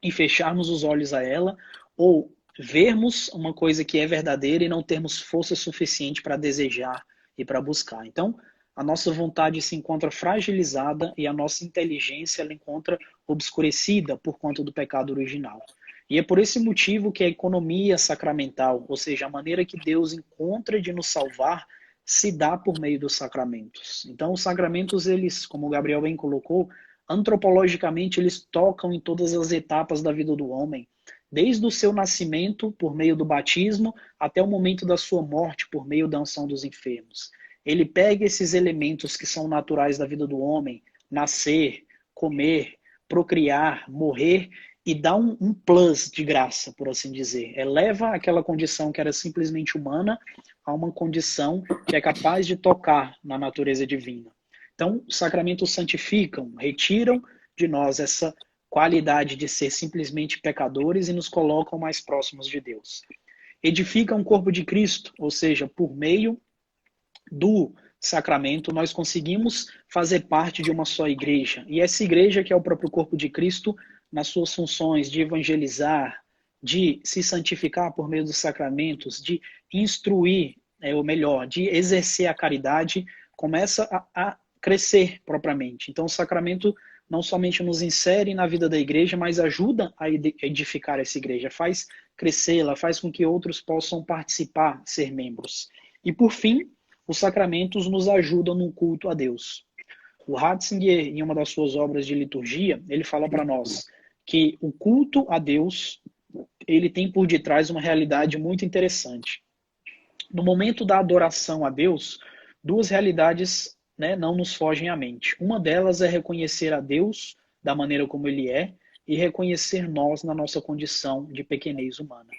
e fecharmos os olhos a ela, ou vermos uma coisa que é verdadeira e não termos força suficiente para desejar e para buscar. Então, a nossa vontade se encontra fragilizada e a nossa inteligência ela encontra obscurecida por conta do pecado original. E é por esse motivo que a economia sacramental, ou seja, a maneira que Deus encontra de nos salvar, se dá por meio dos sacramentos. Então, os sacramentos, eles, como o Gabriel bem colocou, antropologicamente, eles tocam em todas as etapas da vida do homem, desde o seu nascimento, por meio do batismo, até o momento da sua morte, por meio da unção dos enfermos. Ele pega esses elementos que são naturais da vida do homem, nascer, comer, procriar, morrer, e dá um plus de graça, por assim dizer. Eleva aquela condição que era simplesmente humana a uma condição que é capaz de tocar na natureza divina. Então, os sacramentos santificam, retiram de nós essa qualidade de ser simplesmente pecadores e nos colocam mais próximos de Deus. Edifica um corpo de Cristo, ou seja, por meio do sacramento, nós conseguimos fazer parte de uma só igreja. E essa igreja, que é o próprio corpo de Cristo, nas suas funções de evangelizar, de se santificar por meio dos sacramentos, de instruir, ou melhor, de exercer a caridade, começa a crescer propriamente. Então, o sacramento não somente nos insere na vida da igreja, mas ajuda a edificar essa igreja, faz crescê-la, faz com que outros possam participar, ser membros. E, por fim, os sacramentos nos ajudam no culto a Deus. O Ratzinger, em uma das suas obras de liturgia, ele fala para nós que o culto a Deus, ele tem por detrás uma realidade muito interessante. No momento da adoração a Deus, duas realidades, né, não nos fogem à mente. Uma delas é reconhecer a Deus da maneira como Ele é e reconhecer nós na nossa condição de pequenez humana.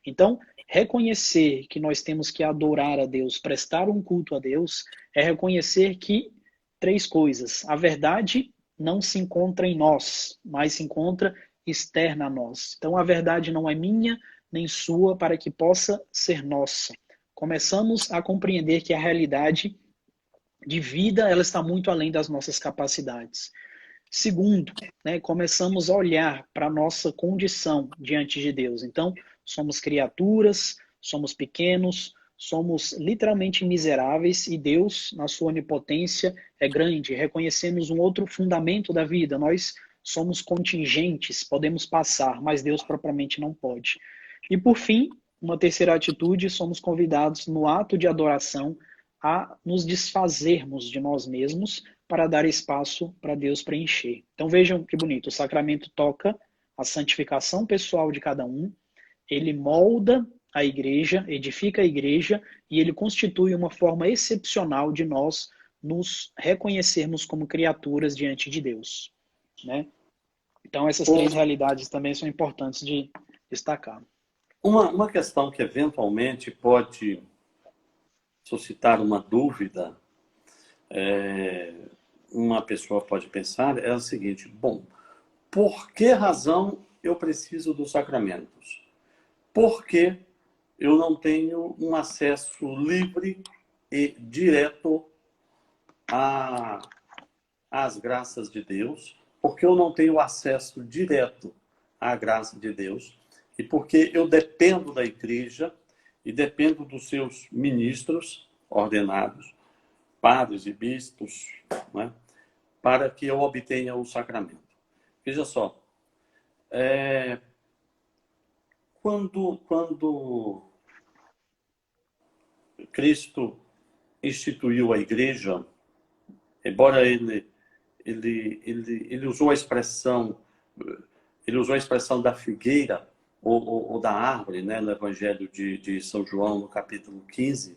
Então, reconhecer que nós temos que adorar a Deus, prestar um culto a Deus, é reconhecer que três coisas. A verdade não se encontra em nós, mas se encontra externa a nós. Então, a verdade não é minha nem sua para que possa ser nossa. Começamos a compreender que a realidade de vida ela está muito além das nossas capacidades. Segundo, né, começamos a olhar para a nossa condição diante de Deus. Então, somos criaturas, somos pequenos, somos literalmente miseráveis e Deus, na sua onipotência, é grande. Reconhecemos um outro fundamento da vida. Nós somos contingentes, podemos passar, mas Deus propriamente não pode. E por fim, uma terceira atitude, somos convidados no ato de adoração a nos desfazermos de nós mesmos para dar espaço para Deus preencher. Então vejam que bonito, o sacramento toca a santificação pessoal de cada um, ele molda a igreja, edifica a igreja e ele constitui uma forma excepcional de nós nos reconhecermos como criaturas diante de Deus, né? Então essas três realidades também são importantes de destacar. Uma questão que eventualmente pode suscitar uma dúvida, uma pessoa pode pensar, é o seguinte: bom, por que razão eu preciso dos sacramentos? Por que eu não tenho um acesso livre e direto às graças de Deus? Por que eu não tenho acesso direto à graça de Deus? E porque eu dependo da igreja e dependo dos seus ministros ordenados, padres e bispos, né, para que eu obtenha o sacramento. Veja só, quando Cristo instituiu a igreja, embora ele usou a expressão da figueira ou da árvore, né, no Evangelho de São João, no capítulo 15,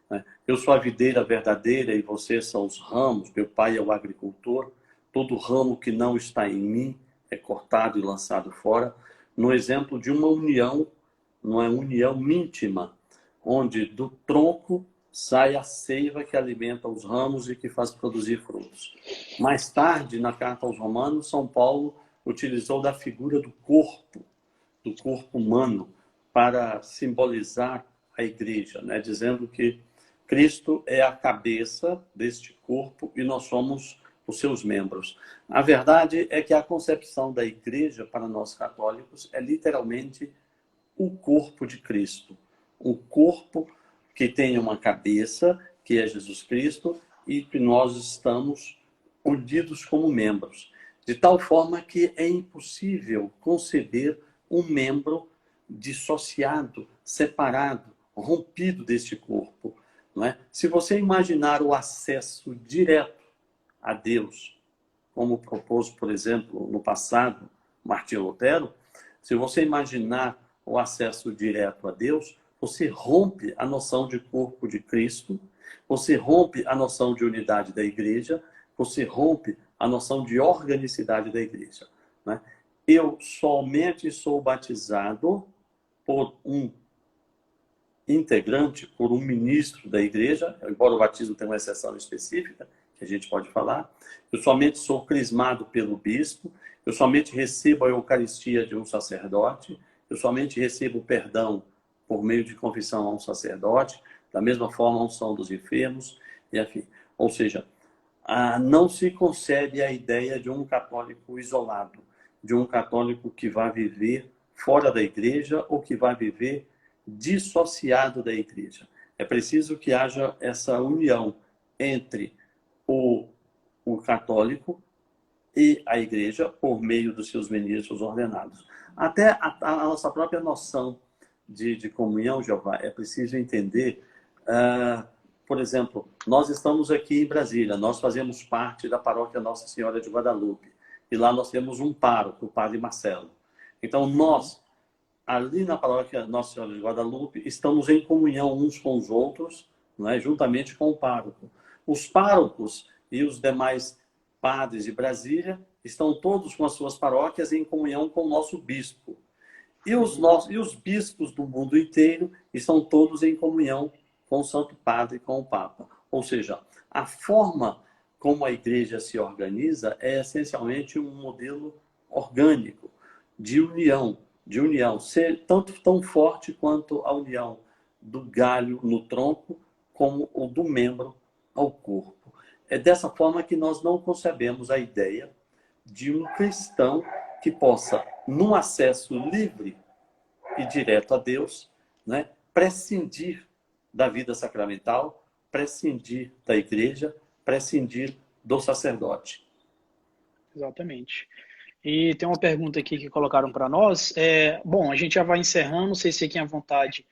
né? Eu sou a videira verdadeira e vocês são os ramos, meu pai é o agricultor, todo ramo que não está em mim é cortado e lançado fora, no exemplo de uma união, uma união íntima, onde do tronco sai a seiva que alimenta os ramos e que faz produzir frutos. Mais tarde, na carta aos Romanos, São Paulo utilizou da figura do corpo humano para simbolizar a igreja, né? Dizendo que Cristo é a cabeça deste corpo e nós somos os seus membros. A verdade é que a concepção da igreja para nós católicos é literalmente o corpo de Cristo. Um corpo que tem uma cabeça, que é Jesus Cristo, e que nós estamos unidos como membros. De tal forma que é impossível conceber um membro dissociado, separado, rompido deste corpo. Não é? Se você imaginar o acesso direto a Deus, como propôs, por exemplo, no passado, Martinho Lutero, se você imaginar o acesso direto a Deus, você rompe a noção de corpo de Cristo, você rompe a noção de unidade da igreja, você rompe a noção de organicidade da igreja. Né? Eu somente sou batizado por um integrante, por um ministro da igreja, embora o batismo tenha uma exceção específica, que a gente pode falar. Eu somente sou crismado pelo bispo. Eu somente recebo a Eucaristia de um sacerdote. Eu somente recebo perdão por meio de confissão a um sacerdote. Da mesma forma, a unção dos enfermos. E afim. Ou seja, não se concebe a ideia de um católico isolado, de um católico que vai viver fora da igreja ou que vai viver dissociado da igreja. É preciso que haja essa união entre o católico e a igreja por meio dos seus ministros ordenados. Até a nossa própria noção de comunhão, Jeová, é preciso entender. Por exemplo, nós estamos aqui em Brasília, nós fazemos parte da paróquia Nossa Senhora de Guadalupe. E lá nós temos um pároco, o Padre Marcelo. Então nós, ali na paróquia Nossa Senhora de Guadalupe, estamos em comunhão uns com os outros, né, juntamente com o pároco. Os párocos e os demais padres de Brasília estão todos com as suas paróquias em comunhão com o nosso bispo. E os bispos do mundo inteiro estão todos em comunhão com o Santo Padre, com o Papa. Ou seja, a forma como a igreja se organiza é essencialmente um modelo orgânico, de união, ser tão forte quanto a união do galho no tronco, como o do membro ao corpo. É dessa forma que nós não concebemos a ideia de um cristão que possa, num acesso livre e direto a Deus, né, prescindir da vida sacramental, prescindir da igreja, prescindir do sacerdote. Exatamente. E tem uma pergunta aqui que colocaram para nós. Bom, a gente já vai encerrando, não sei se fiquem à vontade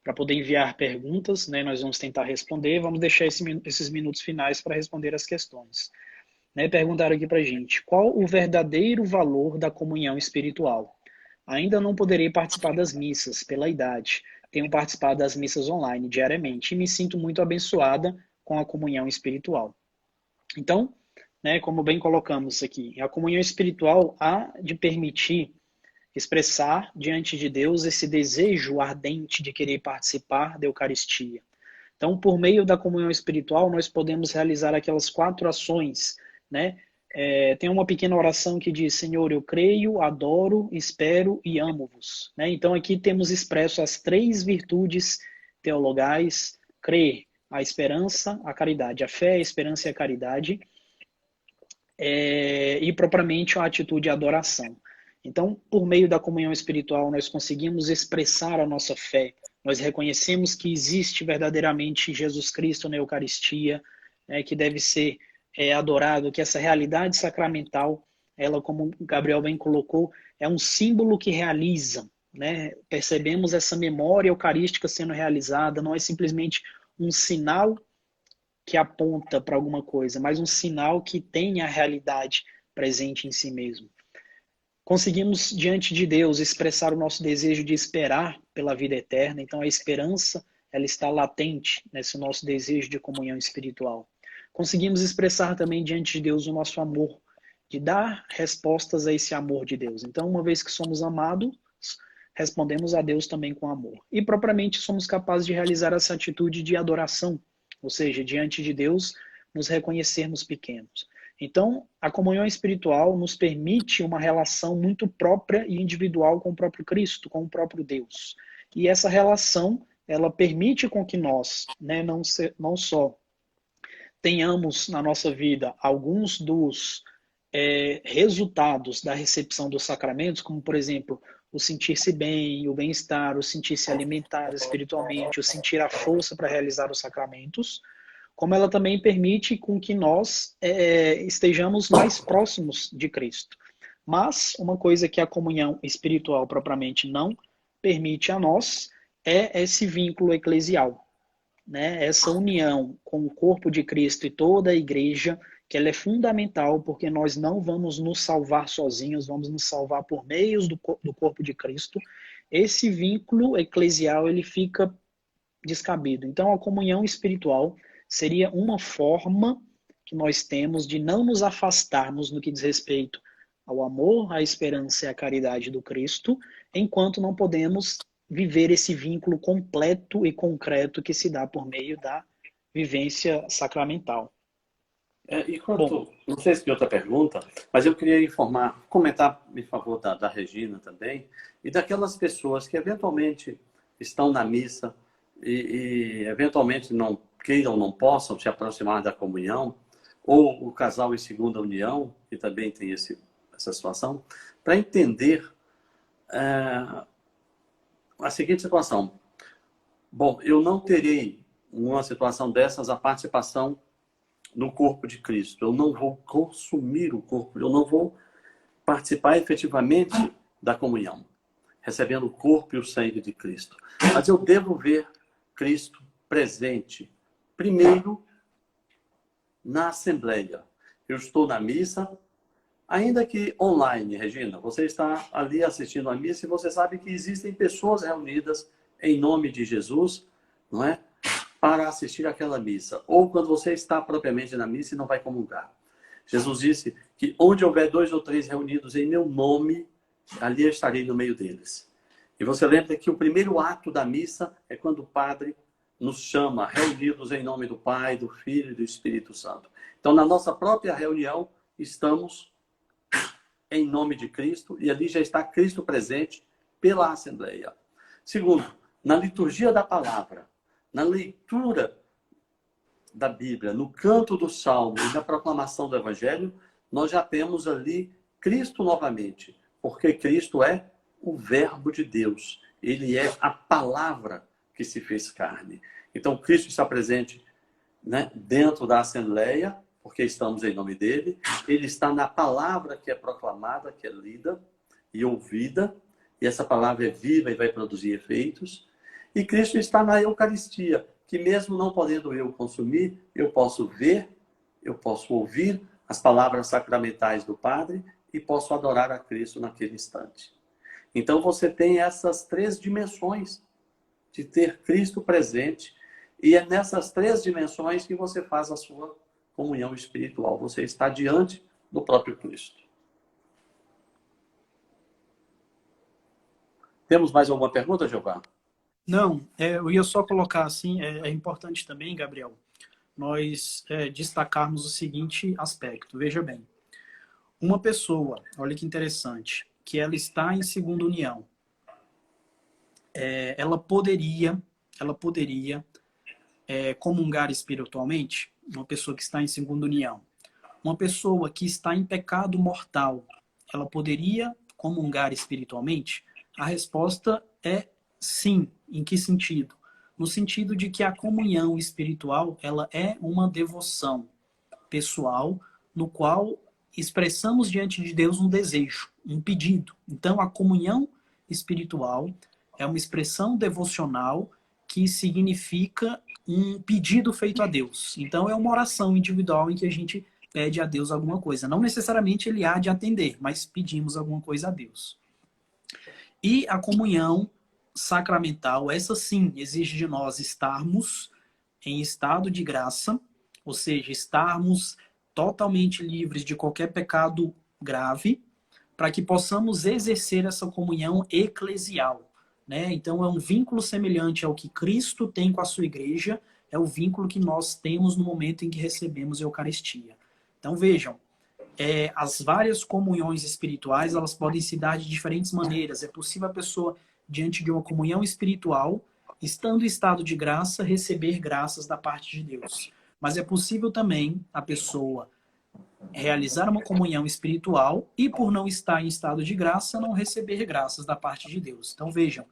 para poder enviar perguntas, né? Nós vamos tentar responder, vamos deixar esses minutos finais para responder as questões. Né? Perguntaram aqui para a gente, qual o verdadeiro valor da comunhão espiritual? Ainda não poderei participar das missas, pela idade. Tenho participado das missas online diariamente e me sinto muito abençoada com a comunhão espiritual. Então, né, como bem colocamos aqui, a comunhão espiritual há de permitir expressar diante de Deus esse desejo ardente de querer participar da Eucaristia. Então, por meio da comunhão espiritual, nós podemos realizar aquelas 4 ações, né? Tem uma pequena oração que diz, Senhor, eu creio, adoro, espero e amo-vos. Né? Então, aqui temos expresso as 3 virtudes teologais, crer, a esperança, a caridade, a fé, a esperança e a caridade, e propriamente a atitude de adoração. Então, por meio da comunhão espiritual, nós conseguimos expressar a nossa fé, nós reconhecemos que existe verdadeiramente Jesus Cristo na Eucaristia, que deve ser adorado, que essa realidade sacramental, ela, como Gabriel bem colocou, é um símbolo que realiza, né? Percebemos essa memória eucarística sendo realizada, não é simplesmente um sinal que aponta para alguma coisa, mas um sinal que tem a realidade presente em si mesmo. Conseguimos, diante de Deus, expressar o nosso desejo de esperar pela vida eterna, então a esperança, ela está latente nesse nosso desejo de comunhão espiritual. Conseguimos expressar também diante de Deus o nosso amor, de dar respostas a esse amor de Deus. Então, uma vez que somos amados, respondemos a Deus também com amor. E propriamente somos capazes de realizar essa atitude de adoração, ou seja, diante de Deus, nos reconhecermos pequenos. Então, a comunhão espiritual nos permite uma relação muito própria e individual com o próprio Cristo, com o próprio Deus. E essa relação, ela permite com que nós, né, não só tenhamos na nossa vida alguns dos resultados da recepção dos sacramentos, como, por exemplo, o sentir-se bem, o bem-estar, o sentir-se alimentado espiritualmente, o sentir a força para realizar os sacramentos, como ela também permite com que nós estejamos mais próximos de Cristo. Mas uma coisa que a comunhão espiritual propriamente não permite a nós é esse vínculo eclesial, né? Essa união com o corpo de Cristo e toda a igreja, que ela é fundamental, porque nós não vamos nos salvar sozinhos, vamos nos salvar por meios do corpo de Cristo. Esse vínculo eclesial, ele fica descabido. Então, a comunhão espiritual seria uma forma que nós temos de não nos afastarmos no que diz respeito ao amor, à esperança e à caridade do Cristo, enquanto não podemos viver esse vínculo completo e concreto que se dá por meio da vivência sacramental. E Bom, quanto, não sei se tem outra pergunta, mas eu queria comentar, em favor da Regina também, e daquelas pessoas que eventualmente estão na missa e eventualmente não queiram, não possam se aproximar da comunhão, ou o casal em segunda união, que também tem essa situação, para entender a seguinte situação. Bom, eu não terei, numa situação dessas, a participação no corpo de Cristo. Eu não vou consumir o corpo, eu não vou participar efetivamente da comunhão, recebendo o corpo e o sangue de Cristo. Mas eu devo ver Cristo presente, primeiro, na Assembleia. Eu estou na missa, ainda que online, Regina. Você está ali assistindo a missa e você sabe que existem pessoas reunidas em nome de Jesus, não é? Para assistir aquela missa. Ou quando você está propriamente na missa e não vai comungar. Jesus disse que onde houver 2 ou 3 reunidos em meu nome, ali eu estarei no meio deles. E você lembra que o primeiro ato da missa é quando o Padre nos chama, reunidos em nome do Pai, do Filho e do Espírito Santo. Então, na nossa própria reunião, estamos em nome de Cristo, e ali já está Cristo presente pela Assembleia. Segundo, na liturgia da palavra, na leitura da Bíblia, no canto do Salmo e na proclamação do Evangelho, nós já temos ali Cristo novamente, porque Cristo é o Verbo de Deus. Ele é a palavra que se fez carne. Então, Cristo está presente, né, dentro da Assembleia, porque estamos em nome dele. Ele está na palavra que é proclamada, que é lida e ouvida, e essa palavra é viva e vai produzir efeitos. E Cristo está na Eucaristia, que mesmo não podendo eu consumir, eu posso ver, eu posso ouvir as palavras sacramentais do Padre e posso adorar a Cristo naquele instante. Então você tem essas 3 dimensões de ter Cristo presente, e é nessas 3 dimensões que você faz a sua comunhão espiritual. Você está diante do próprio Cristo. Temos mais alguma pergunta, Jeová? Não, eu ia só colocar assim, é importante também, Gabriel, nós destacarmos o seguinte aspecto. Veja bem, uma pessoa, olha que interessante, que ela está em segunda união, ela poderia comungar espiritualmente, uma pessoa que está em segunda união. Uma pessoa que está em pecado mortal, ela poderia comungar espiritualmente? A resposta é sim. Em que sentido? No sentido de que a comunhão espiritual, ela é uma devoção pessoal, no qual expressamos diante de Deus um desejo, um pedido. Então, a comunhão espiritual é uma expressão devocional que significa um pedido feito a Deus. Então, é uma oração individual em que a gente pede a Deus alguma coisa. Não necessariamente ele há de atender, mas pedimos alguma coisa a Deus. E a comunhão sacramental, essa sim, exige de nós estarmos em estado de graça, ou seja, estarmos totalmente livres de qualquer pecado grave, para que possamos exercer essa comunhão eclesial, né? Então é um vínculo semelhante ao que Cristo tem com a sua igreja, é o vínculo que nós temos no momento em que recebemos a Eucaristia. Então vejam, as várias comunhões espirituais, elas podem se dar de diferentes maneiras. É possível a pessoa, diante de uma comunhão espiritual, estando em estado de graça, receber graças da parte de Deus. Mas é possível também a pessoa realizar uma comunhão espiritual e, por não estar em estado de graça, não receber graças da parte de Deus. Então vejam,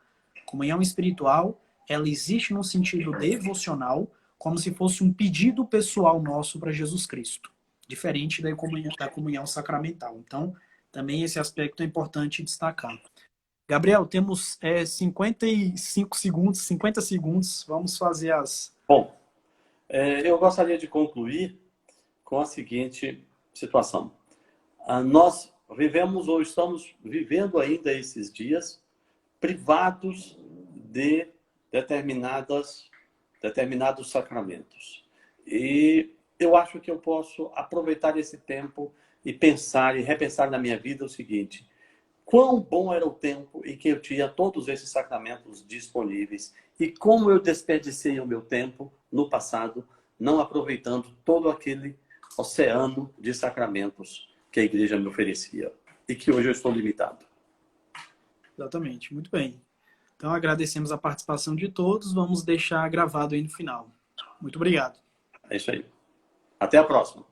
comunhão espiritual, ela existe no sentido devocional, como se fosse um pedido pessoal nosso para Jesus Cristo, diferente da comunhão sacramental. Então, também esse aspecto é importante destacar. Gabriel, temos 55 segundos, 50 segundos. Vamos fazer as... Bom, eu gostaria de concluir com a seguinte situação. Nós vivemos ou estamos vivendo ainda esses dias privados de determinados sacramentos. E eu acho que eu posso aproveitar esse tempo e pensar e repensar na minha vida o seguinte: quão bom era o tempo em que eu tinha todos esses sacramentos disponíveis e como eu desperdicei o meu tempo no passado, não aproveitando todo aquele oceano de sacramentos que a igreja me oferecia e que hoje eu estou limitado. Exatamente, muito bem. Então agradecemos a participação de todos, vamos deixar gravado aí no final. Muito obrigado. É isso aí. Até a próxima.